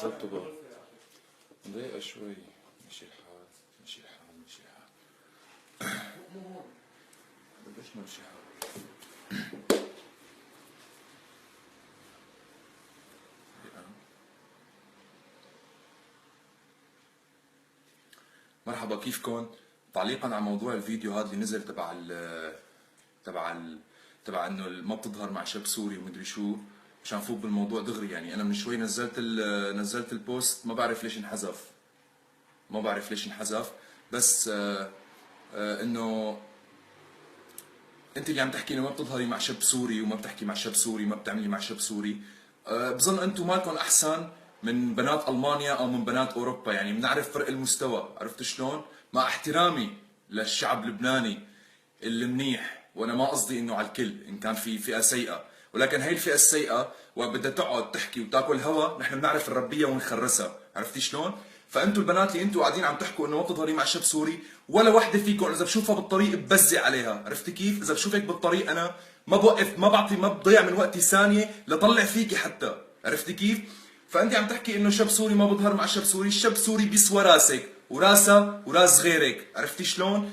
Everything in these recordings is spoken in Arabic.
ظبطوا ضيقة شوي. ماشي الحال ماشي الحال ماشي الحال. بديش نمشي حال. مرحبا، كيفكن؟ تعليقا على موضوع الفيديو هذا اللي نزل تبع انه ما بتظهر مع شاب سوري ومدري شو، مشان نفوت بالموضوع دغري. يعني انا من شوي نزلت البوست، ما بعرف ليش انحذف، بس انه انت اللي عم تحكي انه ما بتظهري مع شاب سوري وما بتحكي مع شاب سوري وما بتعملي مع شاب سوري. بظن انتم مالكم احسن من بنات المانيا او من بنات اوروبا. يعني بنعرف فرق المستوى، عرفت شلون؟ مع احترامي للشعب اللبناني اللي منيح، وانا ما قصدي انه على الكل ان كان في فئه سيئه، ولكن هي الفئه السيئه وبدها تقعد تحكي وتاكل هوا، نحن بنعرف نربيها ونخرسها، عرفتي شلون؟ فانتم البنات اللي انتم قاعدين عم تحكوا انه ما بتظهري مع شاب سوري، ولا وحده فيكم اذا بشوفها بالطريق ببزق عليها، عرفتي كيف؟ اذا بشوفك بالطريق انا ما بوقف، ما بضيع من وقتي ثانيه لطلع فيكي حتى، عرفتي كيف؟ فانت عم تحكي انه شاب سوري ما بظهر مع شاب سوري، الشاب سوري بيسوى راسك وراسها وراس غيرك، عرفتي شلون؟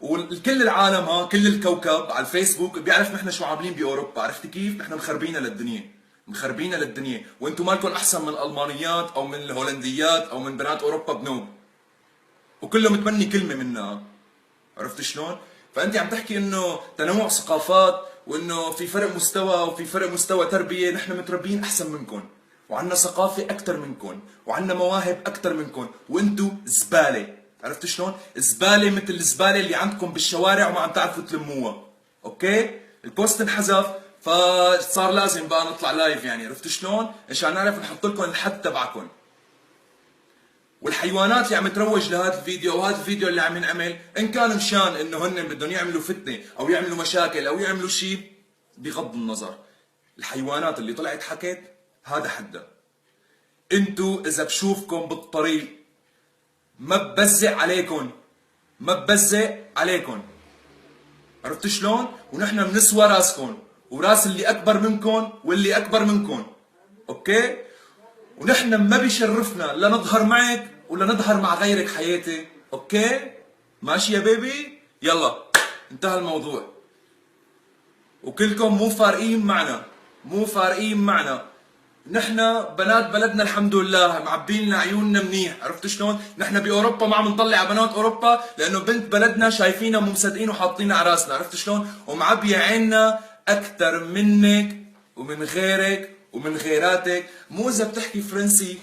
والكل العالم كل الكوكب على الفيسبوك بيعرف نحن شو عاملين باوروبا، عرفتي كيف؟ نحن مخربينا للدنيا، وانتم مالكم احسن من الالمانيات او من الهولنديات او من بنات اوروبا بنوب، وكله متمني كلمه منها، عرفت شلون؟ فانت عم تحكي انه تنوع ثقافات وانه في فرق مستوى وفي فرق مستوى تربيه. نحن متربيين احسن منكم، وعندنا ثقافه اكثر منكم، وعندنا مواهب اكثر منكم، وانتم زباله، عرفت شلون؟ زباله مثل الزباله اللي عندكم بالشوارع وما عم تعرفوا تلموها. اوكي؟ البوست انحذف، فصار لازم بقى نطلع لايف، يعني عرفت شلون؟ عشان نعرف نحط لكم الحد تبعكم. والحيوانات اللي عم تروج لهذا الفيديو وهذا الفيديو اللي عم ينعمل، ان كان مشان انه هن بدهم يعملوا فتنه او يعملوا مشاكل او يعملوا شيء، بغض النظر، الحيوانات اللي طلعت حكت هذا حدها. انتو اذا بشوفكم بالطريق ما ببزق عليكم، عرفت شلون؟ ونحن بنسوى راسكم وراس اللي اكبر منكم واللي اكبر منكم، اوكي؟ ونحن ما بيشرفنا لا نظهر معك ولا نظهر مع غيرك حياتي، اوكي؟ ماشي يا بيبي؟ يلا انتهى الموضوع. وكلكم مو فارقين معنا، نحن بنات بلدنا الحمد لله معبين لنا عيوننا منيح، عرفت شلون؟ نحن باوروبا ما عم نطلع على بنات اوروبا لانه بنت بلدنا شايفينها مو مصدقين وحاطينها على راسنا، عرفت شلون؟ ومعبيه عيننا اكثر منك ومن غيرك ومن غيراتك. مو اذا بتحكي فرنسي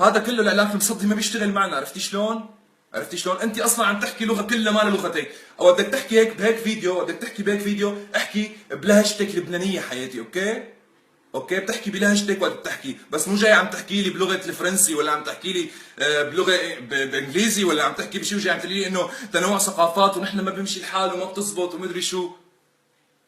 هذا كله العلاقه المصدي ما بيشتغل معنا، عرفتي شلون؟ انت اصلا عم تحكي لغه كلها ما لها لغتك، او بدك تحكي هيك بهيك فيديو، احكي بلهجتك اللبنانيه حياتي، اوكي؟ بتحكي بلهجتك وقت بتحكي، بس مو جاي عم تحكي لي بلغه الفرنسي ولا عم تحكي لي بلغه بانجليزي ولا عم تحكي بشيء وجاي عم تقول لي انه تنوع ثقافات ونحن ما بيمشي الحال وما بتزبط ومدري شو.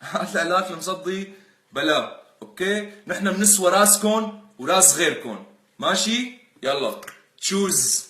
هذا العلاقه المصدي بلا، اوكي؟ نحن بنسوى راسكم وراس غيركم، ماشي؟ يلا تشوز.